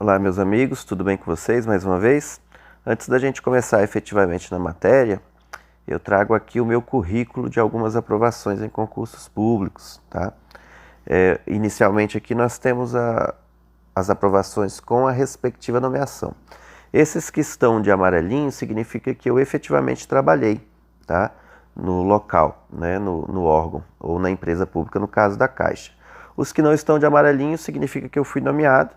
Olá, meus amigos, tudo bem com vocês mais uma vez? Antes da gente começar efetivamente na matéria, eu trago aqui o meu currículo de algumas aprovações em concursos públicos, tá? Inicialmente aqui nós temos as aprovações com a respectiva nomeação. Esses que estão de amarelinho significa que eu efetivamente trabalhei, tá? No local, né? no órgão ou na empresa pública, no caso da Caixa. Os que não estão de amarelinho significa que eu fui nomeado,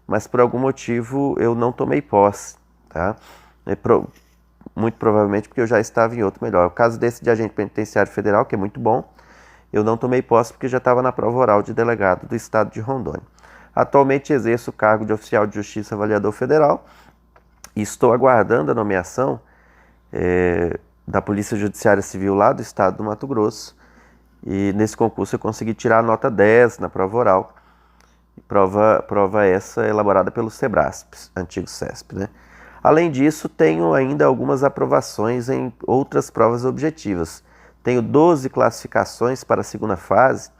mas por algum motivo eu não tomei posse, tá? Muito provavelmente porque eu já estava em outro melhor. O caso desse de agente penitenciário federal, que é muito bom, eu não tomei posse porque já estava na prova oral de delegado do estado de Rondônia. Atualmente exerço o cargo de oficial de justiça avaliador federal e estou aguardando a nomeação da Polícia Judiciária Civil lá do estado do Mato Grosso. E nesse concurso eu consegui tirar a nota 10 na prova oral. Prova essa elaborada pelo Sebrasp, antigo CESP, né? Além disso, tenho ainda algumas aprovações em outras provas objetivas. Tenho 12 classificações para a segunda fase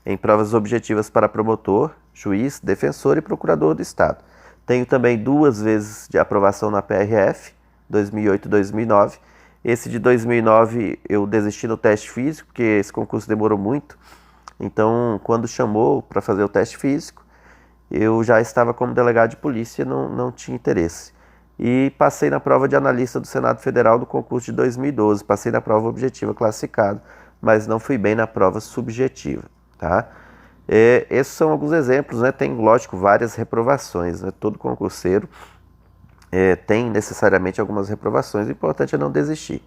em provas objetivas para promotor, juiz, defensor e procurador do Estado. Tenho também 2 vezes de aprovação na PRF, 2008 e 2009. Esse de 2009 eu desisti no teste físico, porque esse concurso demorou muito. Então, quando chamou para fazer o teste físico, eu já estava como delegado de polícia, não tinha interesse. E passei na prova de analista do Senado Federal do concurso de 2012, passei na prova objetiva classificado, mas não fui bem na prova subjetiva, tá? Esses são alguns exemplos, né? Tem, lógico, várias reprovações, né? Todo concurseiro tem necessariamente algumas reprovações, o importante é não desistir.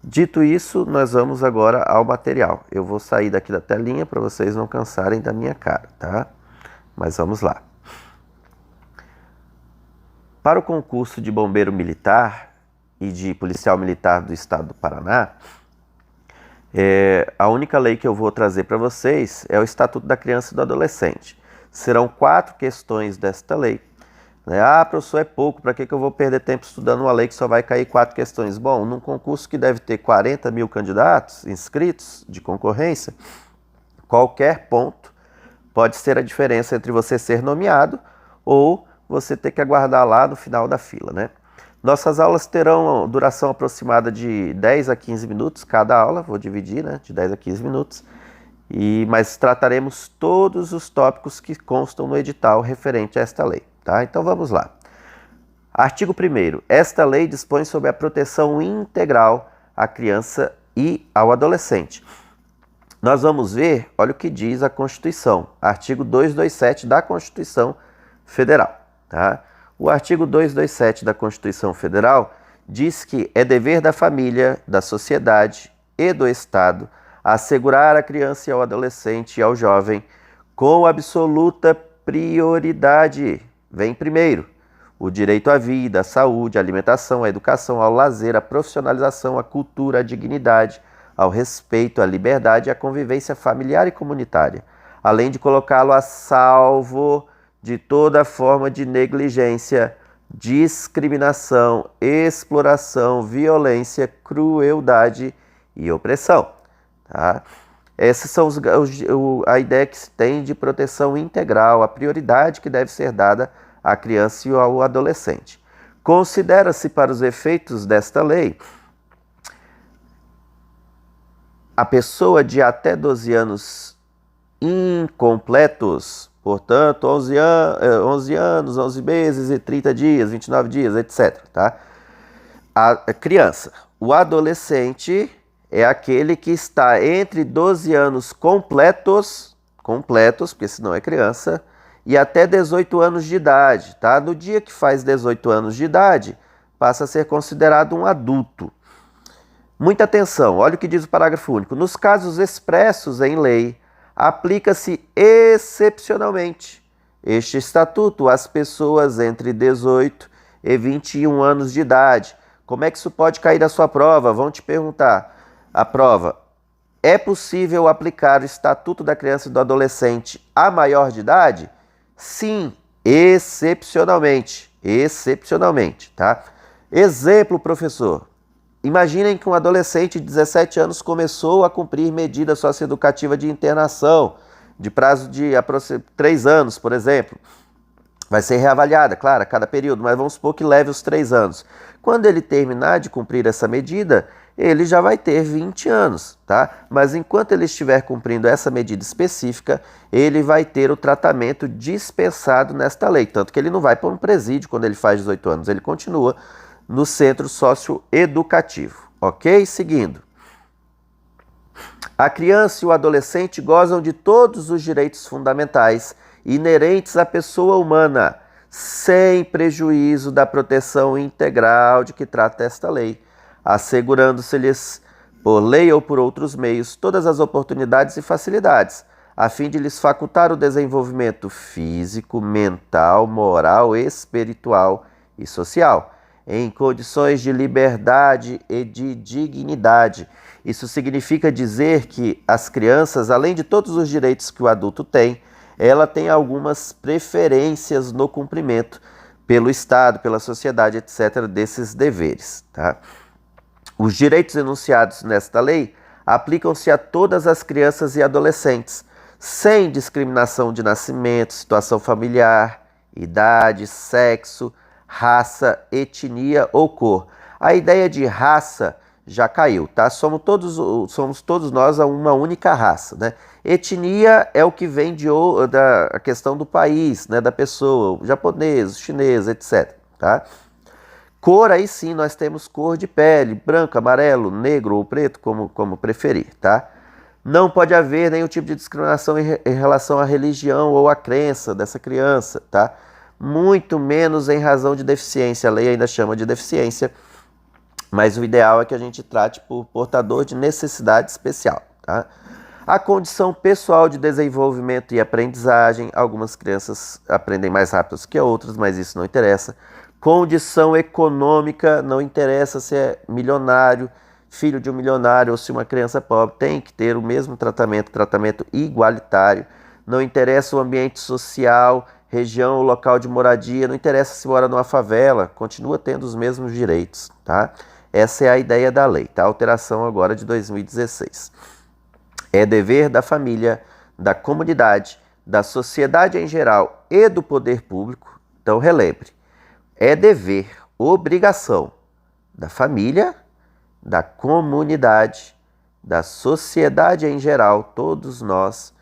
Dito isso, nós vamos agora ao material. Eu vou sair daqui da telinha para vocês não cansarem da minha cara, tá? Mas vamos lá. Para o concurso de bombeiro militar e de policial militar do estado do Paraná, a única lei que eu vou trazer para vocês é o Estatuto da Criança e do Adolescente. Serão 4 questões desta lei. Ah, professor, é pouco, para que eu vou perder tempo estudando uma lei que só vai cair 4 questões? Bom, num concurso que deve ter 40 mil candidatos inscritos de concorrência, qualquer ponto pode ser a diferença entre você ser nomeado ou você ter que aguardar lá no final da fila, né? Nossas aulas terão duração aproximada de 10 a 15 minutos cada aula, vou dividir, né, de 10 a 15 minutos, mas trataremos todos os tópicos que constam no edital referente a esta lei, tá? Então vamos lá. Artigo 1º. Esta lei dispõe sobre a proteção integral à criança e ao adolescente. Nós vamos ver, olha o que diz a Constituição, artigo 227 da Constituição Federal. Tá? O artigo 227 da Constituição Federal diz que é dever da família, da sociedade e do Estado assegurar à criança e ao adolescente e ao jovem com absoluta prioridade. Vem primeiro o direito à vida, à saúde, à alimentação, à educação, ao lazer, à profissionalização, à cultura, à dignidade, ao respeito, à liberdade e à convivência familiar e comunitária, além de colocá-lo a salvo de toda forma de negligência, discriminação, exploração, violência, crueldade e opressão. Tá? Essas são a ideia que se tem de proteção integral, a prioridade que deve ser dada à criança e ao adolescente. Considera-se para os efeitos desta lei a pessoa de até 12 anos incompletos, portanto, 11 anos, 11 meses e 30 dias, 29 dias, etc. Tá? A criança. O adolescente é aquele que está entre 12 anos completos, porque senão é criança, e até 18 anos de idade. Tá? No dia que faz 18 anos de idade, passa a ser considerado um adulto. Muita atenção, olha o que diz o parágrafo único. Nos casos expressos em lei, aplica-se excepcionalmente este estatuto às pessoas entre 18 e 21 anos de idade. Como é que isso pode cair na sua prova? Vão te perguntar. A prova: é possível aplicar o Estatuto da Criança e do Adolescente a maior de idade? Sim, excepcionalmente. Excepcionalmente, tá? Exemplo, professor. Imaginem que um adolescente de 17 anos começou a cumprir medida socioeducativa de internação, de prazo de 3 anos, por exemplo. Vai ser reavaliada, claro, a cada período, mas vamos supor que leve os 3 anos. Quando ele terminar de cumprir essa medida, ele já vai ter 20 anos, tá? Mas enquanto ele estiver cumprindo essa medida específica, ele vai ter o tratamento dispensado nesta lei. Tanto que ele não vai para um presídio quando ele faz 18 anos, ele continua no centro socioeducativo, ok? Seguindo. A criança e o adolescente gozam de todos os direitos fundamentais inerentes à pessoa humana, sem prejuízo da proteção integral de que trata esta lei, assegurando-se-lhes, por lei ou por outros meios, todas as oportunidades e facilidades, a fim de lhes facultar o desenvolvimento físico, mental, moral, espiritual e social, em condições de liberdade e de dignidade. Isso significa dizer que as crianças, além de todos os direitos que o adulto tem, ela tem algumas preferências no cumprimento pelo Estado, pela sociedade, etc., desses deveres, tá? Os direitos enunciados nesta lei aplicam-se a todas as crianças e adolescentes, sem discriminação de nascimento, situação familiar, idade, sexo, raça, etnia ou cor. A ideia de raça já caiu, tá? Somos todos nós uma única raça, né? Etnia é o que vem da questão do país, né, da pessoa, o japonês, o chinês, etc, tá? Cor, aí sim, nós temos cor de pele, branco, amarelo, negro ou preto, como preferir, tá? Não pode haver nenhum tipo de discriminação em relação à religião ou à crença dessa criança, tá? Muito menos em razão de deficiência, a lei ainda chama de deficiência, mas o ideal é que a gente trate por portador de necessidade especial, tá? A condição pessoal de desenvolvimento e aprendizagem, algumas crianças aprendem mais rápido que outras, mas isso não interessa. Condição econômica, não interessa se é milionário, filho de um milionário ou se uma criança pobre, tem que ter o mesmo tratamento igualitário. Não interessa o ambiente social, região ou local de moradia, não interessa se mora numa favela, continua tendo os mesmos direitos, tá? Essa é a ideia da lei, tá? Alteração agora de 2016. É dever da família, da comunidade, da sociedade em geral e do poder público, então relembre, é dever, obrigação da família, da comunidade, da sociedade em geral, todos nós,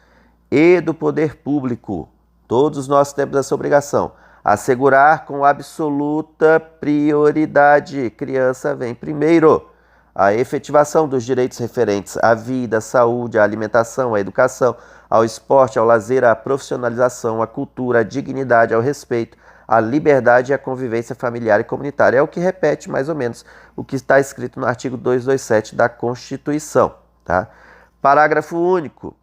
e do poder público, todos nós temos essa obrigação, assegurar com absoluta prioridade, criança vem primeiro, a efetivação dos direitos referentes à vida, à saúde, à alimentação, à educação, ao esporte, ao lazer, à profissionalização, à cultura, à dignidade, ao respeito, à liberdade e à convivência familiar e comunitária. É o que repete mais ou menos o que está escrito no artigo 227 da Constituição, tá? Parágrafo único.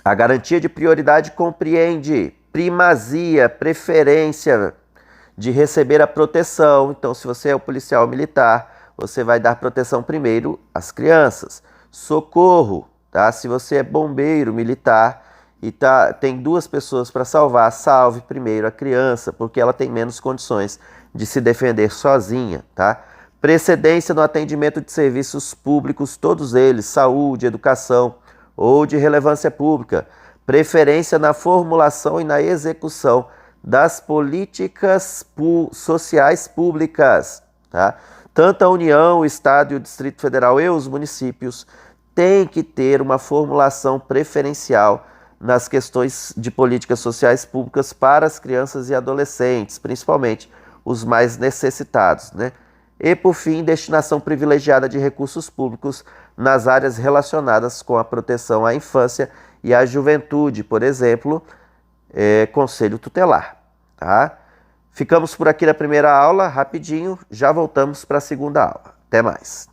A garantia de prioridade compreende primazia, preferência de receber a proteção. Então, se você é o policial militar, você vai dar proteção primeiro às crianças. Socorro, tá? Se você é bombeiro militar e tem 2 pessoas para salvar, salve primeiro a criança, porque ela tem menos condições de se defender sozinha, tá? Precedência no atendimento de serviços públicos, todos eles, saúde, educação ou de relevância pública. Preferência na formulação e na execução das políticas sociais públicas, tá? Tanto a União, o Estado e o Distrito Federal e os municípios têm que ter uma formulação preferencial nas questões de políticas sociais públicas para as crianças e adolescentes, principalmente os mais necessitados, né? E, por fim, destinação privilegiada de recursos públicos nas áreas relacionadas com a proteção à infância e à juventude, por exemplo, conselho tutelar, tá? Ficamos por aqui na primeira aula, rapidinho, já voltamos para a segunda aula. Até mais!